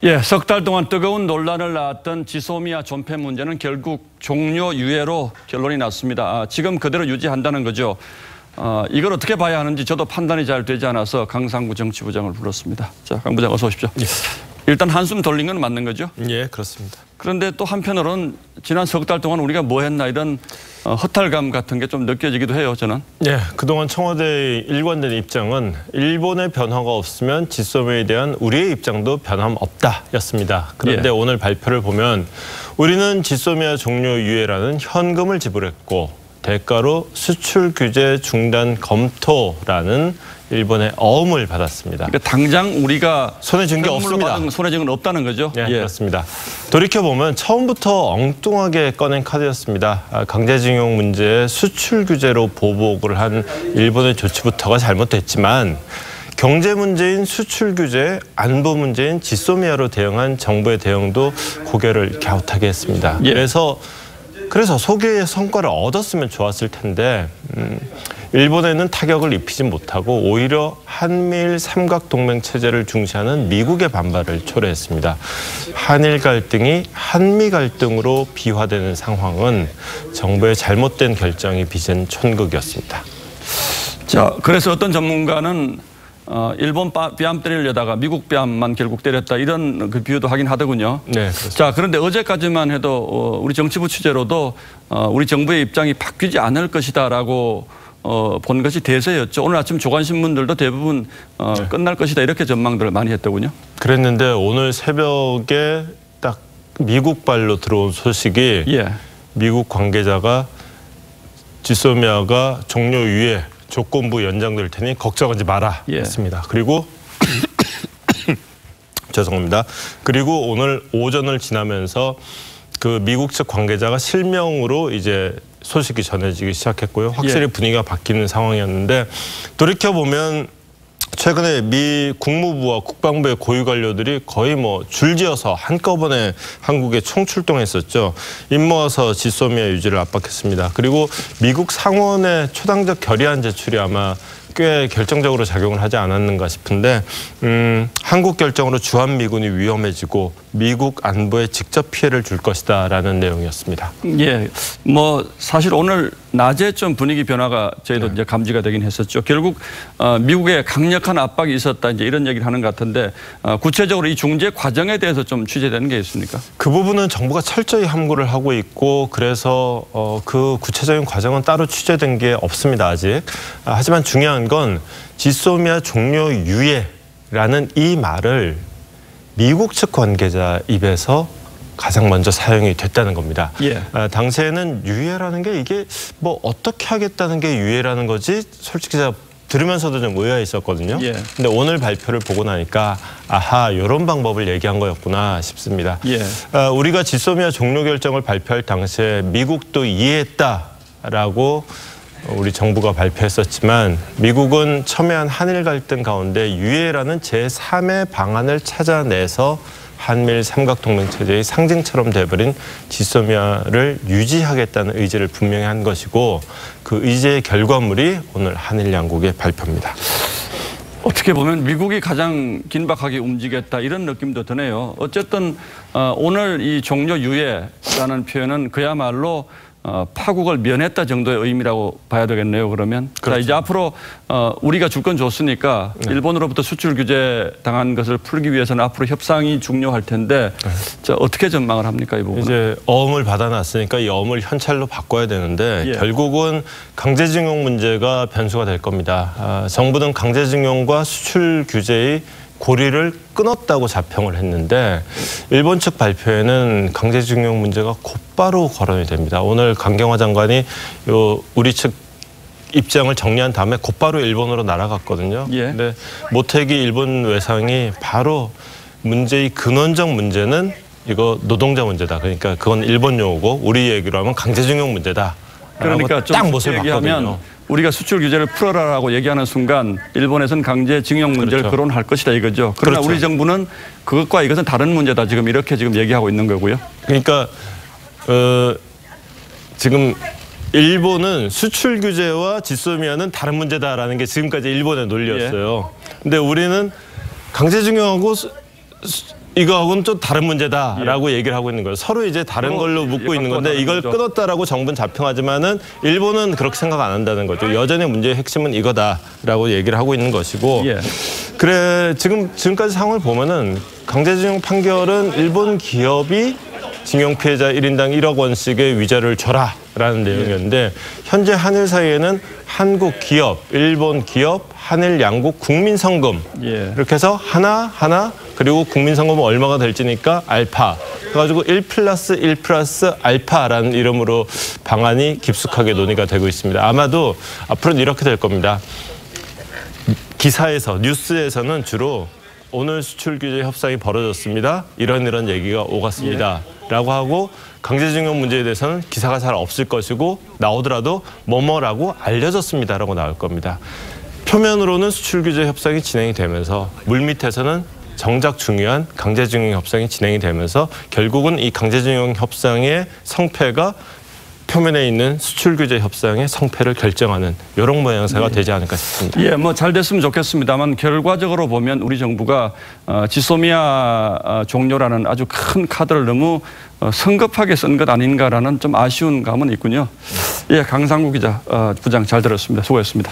예, 석 달 동안 뜨거운 논란을 낳았던 지소미아 존폐 문제는 결국 종료 유예로 결론이 났습니다. 지금 그대로 유지한다는 거죠. 이걸 어떻게 봐야 하는지 저도 판단이 잘 되지 않아서 강상구 정치부장을 불렀습니다. 자, 강 부장 어서 오십시오. 예. 일단 한숨 돌린 건 맞는 거죠? 예, 그렇습니다. 그런데 또 한편으로는 지난 석 달 동안 우리가 뭐 했나 이런 허탈감 같은 게 좀 느껴지기도 해요, 저는. 예, 그동안 청와대의 일관된 입장은 일본의 변화가 없으면 지소미아에 대한 우리의 입장도 변함없다였습니다. 그런데 오늘 발표를 보면 우리는 지소미아 종료 유예라는 현금을 지불했고 대가로 수출 규제 중단 검토라는 일본의 어음을 받았습니다. 그러니까 당장 우리가 손에 쥔 게 없습니다. 손에 쥔 건 없다는 거죠? 예, 그렇습니다. 돌이켜보면 처음부터 엉뚱하게 꺼낸 카드였습니다. 강제징용 문제에 수출 규제로 보복을 한 일본의 조치부터가 잘못됐지만 경제 문제인 수출 규제, 안보 문제인 지소미아로 대응한 정부의 대응도 고개를 갸웃하게 했습니다. 예. 그래서 소개의 성과를 얻었으면 좋았을 텐데 일본에는 타격을 입히지 못하고 오히려 한미일 삼각동맹 체제를 중시하는 미국의 반발을 초래했습니다. 한일 갈등이 한미 갈등으로 비화되는 상황은 정부의 잘못된 결정이 빚은 촌극이었습니다. 자, 그래서 어떤 전문가는 일본 뺨 때리려다가 미국 뺨만 결국 때렸다 이런 그 비유도 하긴 하더군요. 네, 그렇습니다. 자, 그런데 어제까지만 해도 우리 정치부 취재로도 우리 정부의 입장이 바뀌지 않을 것이다라고 본 것이 대세였죠. 오늘 아침 조간신문들도 대부분 끝날 것이다 이렇게 전망들을 많이 했더군요. 그랬는데 오늘 새벽에 딱 미국발로 들어온 소식이 미국 관계자가 지소미아가 종료 유예 조건부 연장될 테니 걱정하지 마라 했습니다. 그리고 죄송합니다. 그리고 오늘 오전을 지나면서 그 미국 측 관계자가 실명으로 이제 소식이 전해지기 시작했고요. 확실히 분위기가 바뀌는 상황이었는데 돌이켜보면 최근에 미 국무부와 국방부의 고위 관료들이 거의 뭐 줄지어서 한꺼번에 한국에 총출동했었죠. 입모아서 지소미아 유지를 압박했습니다. 그리고 미국 상원의 초당적 결의안 제출이 아마 꽤 결정적으로 작용을 하지 않았는가 싶은데 한국 결정으로 주한미군이 위험해지고 미국 안보에 직접 피해를 줄 것이다라는 내용이었습니다. 예, 뭐 사실 오늘 낮에 좀 분위기 변화가 저희도 이제 감지가 되긴 했었죠. 결국 미국의 강력한 압박이 있었다 이제 이런 얘기를 하는 것 같은데 구체적으로 이 중재 과정에 대해서 좀 취재되는 게 있습니까? 그 부분은 정부가 철저히 함구를 하고 있고 그래서 그 구체적인 과정은 따로 취재된 게 없습니다 아직. 하지만 중요한 건 지소미아 종료 유예라는 이 말을 미국 측 관계자 입에서 가장 먼저 사용이 됐다는 겁니다. 당시에는 유예라는 게 이게 뭐 어떻게 하겠다는 게 유예라는 거지 솔직히 제가 들으면서도 좀 의아했었거든요. 근데 오늘 발표를 보고 나니까 아하 이런 방법을 얘기한 거였구나 싶습니다. 우리가 지소미아 종료 결정을 발표할 당시에 미국도 이해했다라고 우리 정부가 발표했었지만 미국은 첨예한 한일 갈등 가운데 유예라는 제3의 방안을 찾아내서 한미일 삼각동맹 체제의 상징처럼 돼버린 지소미아를 유지하겠다는 의지를 분명히 한 것이고 그 의지의 결과물이 오늘 한일 양국의 발표입니다. 어떻게 보면 미국이 가장 긴박하게 움직였다 이런 느낌도 드네요. 어쨌든 오늘 이 종료 유예라는 표현은 그야말로 파국을 면했다 정도의 의미라고 봐야 되겠네요. 그러면 자, 이제 앞으로 우리가 주권 줬으니까 일본으로부터 수출 규제 당한 것을 풀기 위해서는 앞으로 협상이 중요할 텐데 자, 어떻게 전망을 합니까 이 부분? 이제 어음을 받아놨으니까 이 어음을 현찰로 바꿔야 되는데 결국은 강제징용 문제가 변수가 될 겁니다. 정부는 강제징용과 수출 규제의 고리를 끊었다고 자평을 했는데 일본 측 발표에는 강제징용 문제가 곧바로 거론이 됩니다. 오늘 강경화 장관이 우리 측 입장을 정리한 다음에 곧바로 일본으로 날아갔거든요. 근데 모태기 일본 외상이 바로 문제의 근원적 문제는 이거 노동자 문제다. 그러니까 그건 일본 용어고 우리 얘기로 하면 강제징용 문제다. 그러니까 좀 딱 못을 봤거든요. 우리가 수출 규제를 풀어라라고 얘기하는 순간 일본에서는 강제징용 문제를 거론할 것이다 이거죠. 그러나 우리 정부는 그것과 이것은 다른 문제다 지금 이렇게 지금 얘기하고 있는 거고요. 그러니까 지금 일본은 수출 규제와 지소미아는 다른 문제다라는 게 지금까지 일본의 논리였어요. 근데 우리는 강제징용하고 이거하고는 좀 다른 문제다라고 얘기를 하고 있는 거예요. 서로 이제 다른 걸로 묻고 있는 건데 이걸 끊었다라고 정부는 자평하지만은 일본은 그렇게 생각 안 한다는 거죠. 여전히 문제의 핵심은 이거다라고 얘기를 하고 있는 것이고. 그래 지금까지 상황을 보면은 강제징용 판결은 일본 기업이 징용 피해자 1인당 1억 원씩의 위자료를 줘라라는 내용이었는데 현재 한일 사이에는 한국 기업, 일본 기업, 한일 양국 국민성금 이렇게 해서 하나 그리고 국민성금은 얼마가 될지니까 알파 그래가지고 1+1+ 알파라는 이름으로 방안이 깊숙하게 논의가 되고 있습니다. 아마도 앞으로는 이렇게 될 겁니다. 기사에서 뉴스에서는 주로 오늘 수출 규제 협상이 벌어졌습니다. 이런 얘기가 오갔습니다. 라고 하고 강제징용 문제에 대해서는 기사가 잘 없을 것이고 나오더라도 뭐뭐라고 알려졌습니다라고 나올 겁니다. 표면으로는 수출 규제 협상이 진행이 되면서 물밑에서는 정작 중요한 강제징용 협상이 진행이 되면서 결국은 이 강제징용 협상의 성패가 표면에 있는 수출 규제 협상의 성패를 결정하는 이런 모양새가 되지 않을까 싶습니다. 뭐 잘 됐으면 좋겠습니다만 결과적으로 보면 우리 정부가 지소미아 종료라는 아주 큰 카드를 너무 성급하게 쓴 것 아닌가라는 좀 아쉬운 감은 있군요. 강상구 기자 부장 잘 들었습니다. 수고했습니다.